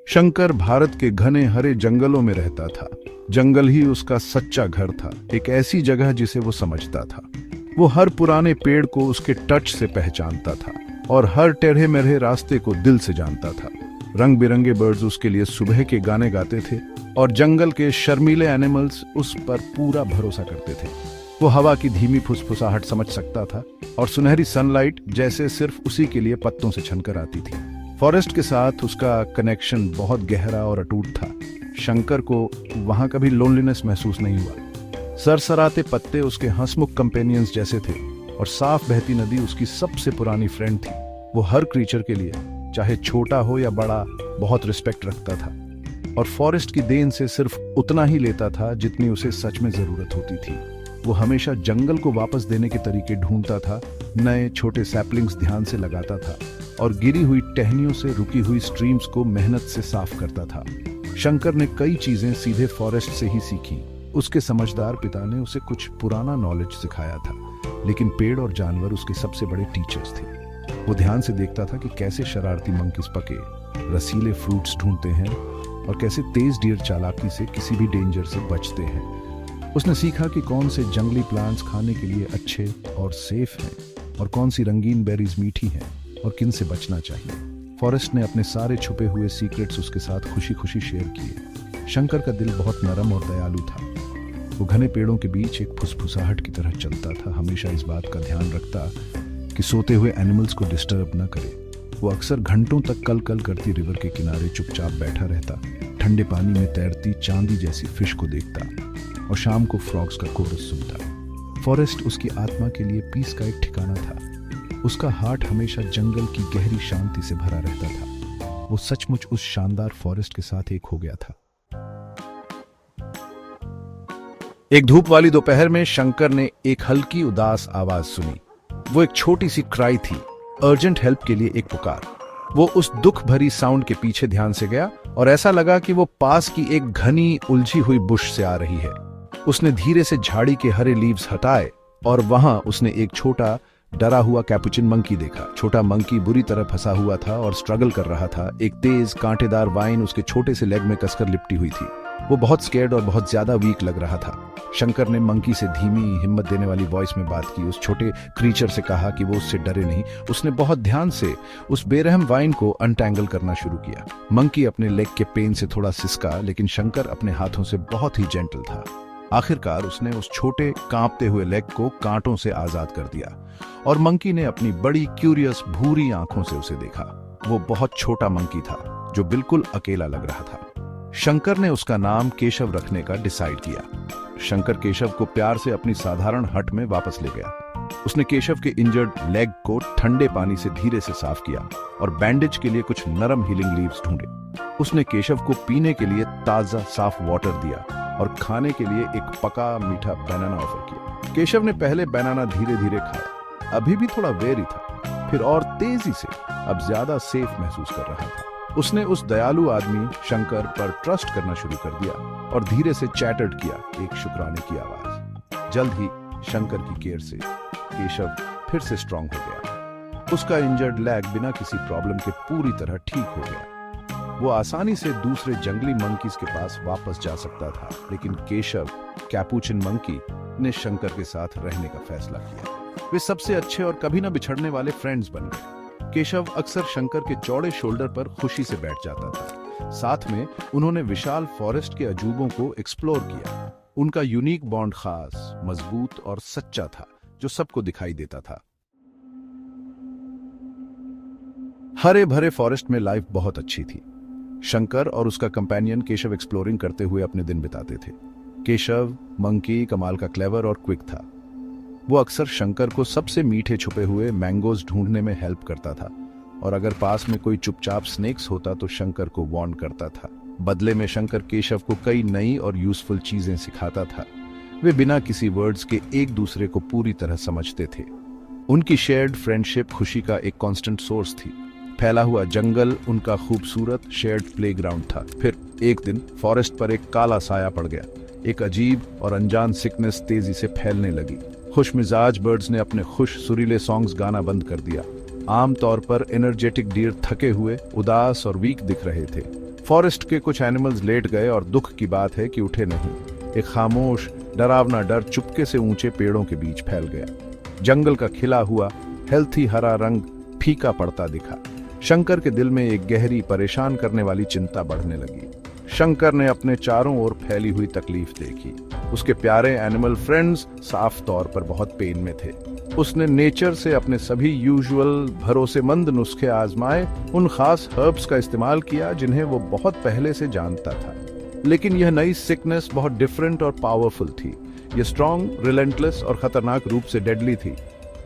शंकर भारत के घने हरे जंगलों में रहता था। जंगल ही उसका सच्चा घर था, एक ऐसी जगह जिसे वो समझता था। वो हर पुराने पेड़ को उसके टच से पहचानता था और हर टेढ़े मेढ़े रास्ते को दिल से जानता था। रंग बिरंगे बर्ड्स उसके लिए सुबह के गाने गाते थे और जंगल के शर्मीले एनिमल्स उस पर पूरा भरोसा करते थे। वो हवा की धीमी फुसफुसाहट समझ सकता था और सुनहरी सनलाइट जैसे सिर्फ उसी के लिए पत्तों से छनकर आती थी। फॉरेस्ट के साथ उसका कनेक्शन बहुत गहरा और अटूट था। शंकर को वहां कभी लोनलीनेस महसूस नहीं हुआ। सरसराते पत्ते उसके हंसमुख कंपेनियंस जैसे थे और साफ बहती नदी उसकी सबसे पुरानी फ्रेंड थी। वो हर क्रीचर के लिए, चाहे छोटा हो या बड़ा, बहुत रिस्पेक्ट रखता था और फॉरेस्ट की देन से सिर्फ उतना ही लेता था जितनी उसे सच में जरूरत होती थी। वो हमेशा जंगल को वापस देने के तरीके ढूंढता था, नए छोटे सैपलिंग्स ध्यान से लगाता था और गिरी हुई टहनियों से रुकी हुई स्ट्रीम्स को मेहनत से साफ करता था। शंकर ने कई चीजें सीधे फॉरेस्ट से ही सीखी। उसके समझदार पिता ने उसे कुछ पुराना नॉलेज सिखाया था, लेकिन पेड़ और जानवर उसके सबसे बड़े टीचर्स थे। वो ध्यान से देखता था कि कैसे शरारती मंकीज पके रसीले फ्रूट्स ढूंढते हैं और कैसे तेज डियर चालाकी से किसी भी डेंजर से बचते हैं। उसने सीखा कि कौन से जंगली प्लांट्स खाने के लिए अच्छे और सेफ हैं और कौन सी रंगीन बेरीज मीठी हैं और किन से बचना चाहिए। फॉरेस्ट ने अपने सारे छुपे हुए सीक्रेट्स उसके साथ खुशी खुशी शेयर किए। शंकर का दिल बहुत नरम और दयालु था। वो घने पेड़ों के बीच एक फुसफुसाहट की तरह चलता था, हमेशा इस बात का ध्यान रखता कि सोते हुए एनिमल्स को डिस्टर्ब न करे। वो अक्सर घंटों तक कल कल करती रिवर के किनारे चुपचाप बैठा रहता, ठंडे पानी में तैरती चांदी जैसी फिश को देखता और शाम को फ्रॉग्स का कोरस सुनता। फॉरेस्ट उसकी आत्मा के लिए पीस का एक ठिकाना था। उसका हार्ट हमेशा जंगल की गहरी शांति से भरा रहता था। वो सचमुच उस शानदार फॉरेस्ट के साथ एक हो गया था। एक धूप वाली दोपहर में शंकर ने एक हल्की उदास आवाज सुनी। वो एक छोटी सी क्राई थी, अर्जेंट हेल्प के लिए एक पुकार। वो उस दुख भरी साउंड के पीछे ध्यान से गया और ऐसा लगा कि वो पास की एक घनी उलझी हुई बुश से आ रही है। उसने धीरे से झाड़ी के हरे लीव्स हटाए और वहां उसने एक छोटा डरा हुआ कैपुचिन मंकी देखा। छोटा मंकी बुरी तरह फंसा हुआ था और स्ट्रगल कर रहा था। एक तेज कांटेदार वाइन उसके छोटे से लेग में कसकर लिपटी हुई थी। वो बहुत स्केर्ड और बहुत ज्यादा वीक लग रहा था। शंकर ने मंकी से धीमी हिम्मत देने वाली वॉइस में बात की। उस छोटे क्रीचर से कहा कि वो उससे डरे नहीं। उसने बहुत ध्यान से उस बेरहम वाइन को अनटैंगल करना शुरू किया। मंकी अपने लेग के पेन से थोड़ा सिसका, लेकिन शंकर अपने हाथों से बहुत ही जेंटल था। आखिरकार उसने उस छोटे कांपते हुए लेग को कांटों से आजाद कर दिया और मंकी ने अपनी बड़ी क्यूरियस भूरी आंखों से उसे देखा। वो बहुत छोटा मंकी था जो बिल्कुल अकेला लग रहा था। शंकर ने उसका नाम केशव रखने का डिसाइड किया। शंकर केशव को प्यार से अपनी साधारण हट में वापस ले गया। उसने केशव के इंजर्ड लेग को ठंडे पानी से धीरे से साफ किया और बैंडेज के लिए कुछ नरम हीलिंग लीव्स ढूंढे। उसने केशव को पीने के लिए ताजा साफ वाटर दिया और खाने के लिए एक पका मीठा बनाना ऑफर किया। केशव ने पहले बनाना धीरे धीरे खाया। अभी भी थोड़ा वेरी था, फिर और तेजी से, अब ज्यादा सेफ महसूस कर रहा था। उसने उस दयालु आदमी शंकर पर ट्रस्ट करना शुरू कर दिया और धीरे से चैटर्ड किया एक शुक्राने की आवाज। जल्द ही शंकर की केयर से केशव फिर से स्ट्रांग हो गया। उसका इंजर्ड लेग बिना किसी प्रॉब्लम के पूरी तरह ठीक हो गया। वो आसानी से दूसरे जंगली मंकीज के पास वापस जा सकता था, लेकिन केशव कैपुचिन मंकी ने शंकर के साथ रहने का फैसला किया। वे सबसे अच्छे और कभी न बिछड़ने वाले फ्रेंड्स बन गए। केशव अक्सर शंकर के चौड़े शोल्डर पर खुशी से बैठ जाता था। साथ में उन्होंने विशाल फॉरेस्ट के अजूबों को एक्सप्लोर किया। उनका यूनिक बॉन्ड खास, मजबूत और सच्चा था, जो सबको दिखाई देता था। हरे भरे फॉरेस्ट में लाइफ बहुत अच्छी थी। शंकर और उसका कंपेनियन केशव एक्सप्लोरिंग करते हुए अपने दिन बिताते थे। केशव मंकी कमाल का क्लेवर और क्विक था। वो अक्सर शंकर को सबसे मीठे छुपे हुए मैंगोज ढूंढने में हेल्प करता था और अगर पास में कोई चुपचाप स्नेक्स होता तो शंकर को वार्न करता था। बदले में शंकर केशव को कई नई और यूजफुल चीजें सिखाता था। वे बिना किसी वर्ड्स के एक दूसरे को पूरी तरह समझते थे। उनकी शेयर्ड फ्रेंडशिप खुशी का एक कांस्टेंट सोर्स थी। फैला हुआ जंगल उनका खूबसूरत शेयर्ड प्लेग्राउंड था। फिर एक दिन फॉरेस्ट पर एक काला साया पड़ गया। एक अजीब और अनजान सिकनेस तेजी से फैलने लगी। खुशमिजाज बर्ड्स ने अपने खुश सुरीले सॉन्ग्स गाना बंद कर दिया। आमतौर पर एनर्जेटिक डियर थके हुए, उदास और वीक दिख रहे थे। फॉरेस्ट के कुछ एनिमल्स लेट गए और दुख की बात है कि उठे नहीं। एक खामोश डरावना डर चुपके से ऊंचे पेड़ों के बीच फैल गया। जंगल का खिला हुआ हेल्थी हरा रंग फीका पड़ता दिखा। शंकर के दिल में एक गहरी परेशान करने वाली चिंता बढ़ने लगी। शंकर ने अपने चारों ओर फैली हुई तकलीफ देखी। उसके प्यारे एनिमल फ्रेंड्स साफ तौर पर बहुत पेन में थे। उसने नेचर से अपने सभी यूजुअल भरोसेमंद नुस्खे आजमाए, उन खास हर्ब्स का इस्तेमाल किया जिन्हें वो बहुत पहले से जानता था। लेकिन यह नई सिकनेस बहुत डिफरेंट और पावरफुल थी। यह स्ट्रॉन्ग, रिलेंटलेस और खतरनाक रूप से डेडली थी।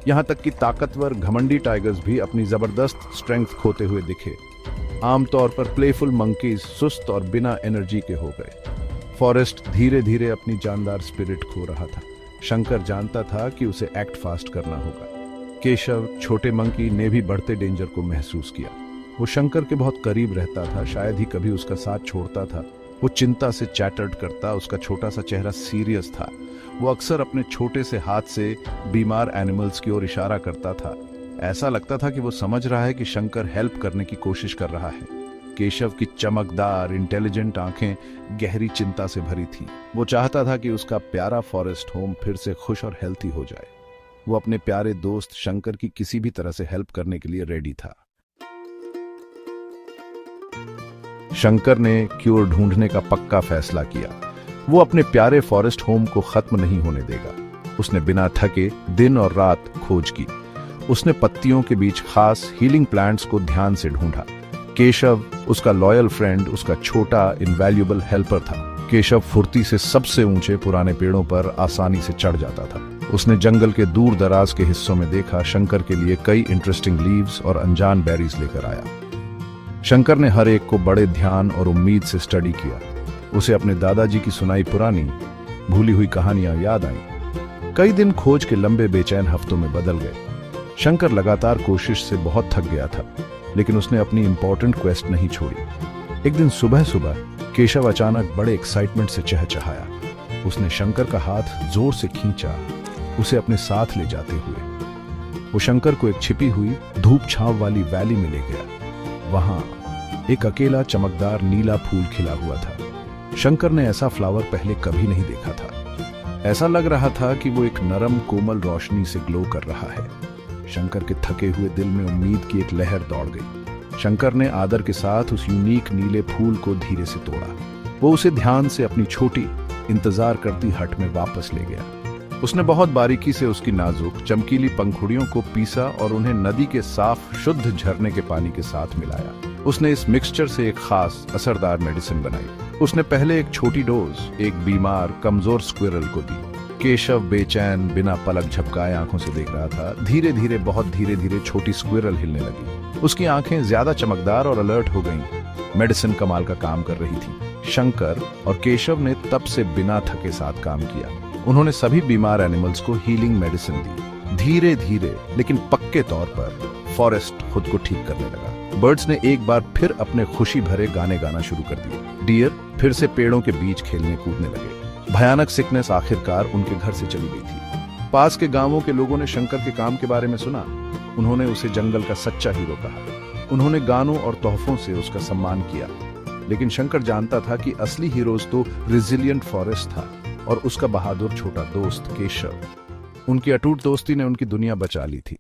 यहाँ तक कि ताकतवर घमंडी टाइगर्स भी अपनी जबरदस्त स्ट्रेंथ खोते हुए दिखे। आमतौर पर प्लेफुल मंकीज सुस्त और बिना एनर्जी के हो गए। फॉरेस्ट धीरे धीरे अपनी जानदार स्पिरिट खो रहा था। शंकर जानता था कि उसे एक्ट फास्ट करना होगा। केशव, छोटे मंकी, ने भी बढ़ते डेंजर को महसूस किया। वो शंकर के बहुत करीब रहता था, शायद ही कभी उसका साथ छोड़ता था। वो चिंता से चैटर्ड करता, उसका छोटा सा चेहरा सीरियस था। वो अक्सर अपने छोटे से हाथ से बीमार एनिमल्स की ओर इशारा करता था। ऐसा लगता था कि वो समझ रहा है कि शंकर हेल्प करने की कोशिश कर रहा है। केशव की चमकदार इंटेलिजेंट आंखें गहरी चिंता से भरी थी। वो चाहता था कि उसका प्यारा फॉरेस्ट होम फिर से खुश और हेल्थी हो जाए। वो अपने प्यारे दोस्त शंकर की किसी भी तरह से हेल्प करने के लिए रेडी था। शंकर ने क्योर ढूंढने का पक्का फैसला किया। वो अपने प्यारे फॉरेस्ट होम को खत्म नहीं होने देगा। उसने बिना थके दिन और रात खोज की। उसने पत्तियों के बीच खास हीलिंग प्लांट्स को ध्यान से ढूंढा। केशव, उसका लॉयल फ्रेंड, उसका छोटा इनवैल्यूएबल हेल्पर था। केशव फुर्ती से सबसे ऊंचे पुराने पेड़ों पर आसानी से चढ़ जाता था। उसने जंगल के दूर दराज के हिस्सों में देखा। शंकर के लिए कई इंटरेस्टिंग लीव्स और अनजान बेरीज लेकर आया। शंकर ने हर एक को बड़े ध्यान और उम्मीद से स्टडी किया। उसे अपने दादाजी की सुनाई पुरानी भूली हुई कहानियां याद आईं। कई दिन खोज के लंबे बेचैन हफ्तों में बदल गए। शंकर लगातार कोशिश से बहुत थक गया था, लेकिन उसने अपनी इंपॉर्टेंट क्वेस्ट नहीं छोड़ी। एक दिन सुबह सुबह केशव अचानक बड़े एक्साइटमेंट से चहचहाया। उसने शंकर का हाथ जोर से खींचा, उसे अपने साथ ले जाते हुए। वो शंकर को एक छिपी हुई धूप छांव वाली वैली में ले गया। वहां एक अकेला चमकदार नीला फूल खिला हुआ था। शंकर ने ऐसा फ्लावर पहले कभी नहीं देखा था। ऐसा लग रहा था कि वो एक नरम कोमल रोशनी से ग्लो कर रहा है। शंकर के थके हुए दिल में उम्मीद की एक लहर दौड़ गई। शंकर ने आदर के साथ उस यूनिक नीले फूल को धीरे से तोड़ा। वो उसे ध्यान से अपनी छोटी इंतजार करती हट में वापस ले गया। उसने बहुत बारीकी से उसकी नाजुक चमकीली पंखुड़ियों को पीसा और उन्हें नदी के साफ शुद्ध झरने के पानी के साथ मिलाया। उसने इस मिक्सचर से एक खास असरदार मेडिसिन बनाई। उसने पहले एक छोटी डोज एक बीमार कमजोर स्क्विरल को दी। केशव बेचैन बिना पलक झपकाए आंखों से देख रहा था। धीरे धीरे, बहुत धीरे धीरे छोटी स्क्विरल हिलने लगी। उसकी आंखें ज्यादा चमकदार और अलर्ट हो गईं। मेडिसिन कमाल का काम कर रही थी। शंकर और केशव ने तब से बिना थके साथ काम किया। उन्होंने सभी बीमार एनिमल्स को हीलिंग मेडिसिन दी। धीरे धीरे लेकिन पक्के तौर पर फॉरेस्ट खुद को ठीक करने लगा। बर्ड्स ने एक बार फिर अपने खुशी भरे गाने गाना शुरू कर दिए। डियर फिर से पेड़ों के बीच खेलने कूदने लगे। भयानक सिकनेस आखिरकार उनके घर से चली गई थी। पास के गांवों के लोगों ने शंकर के काम के बारे में सुना। उन्होंने उसे जंगल का सच्चा हीरो कहा। उन्होंने गानों और तोहफों से उसका सम्मान किया। लेकिन शंकर जानता था कि असली हीरोज तो रिजिलियंट फॉरेस्ट था और उसका बहादुर छोटा दोस्त केशव। उनकी अटूट दोस्ती ने उनकी दुनिया बचा ली थी।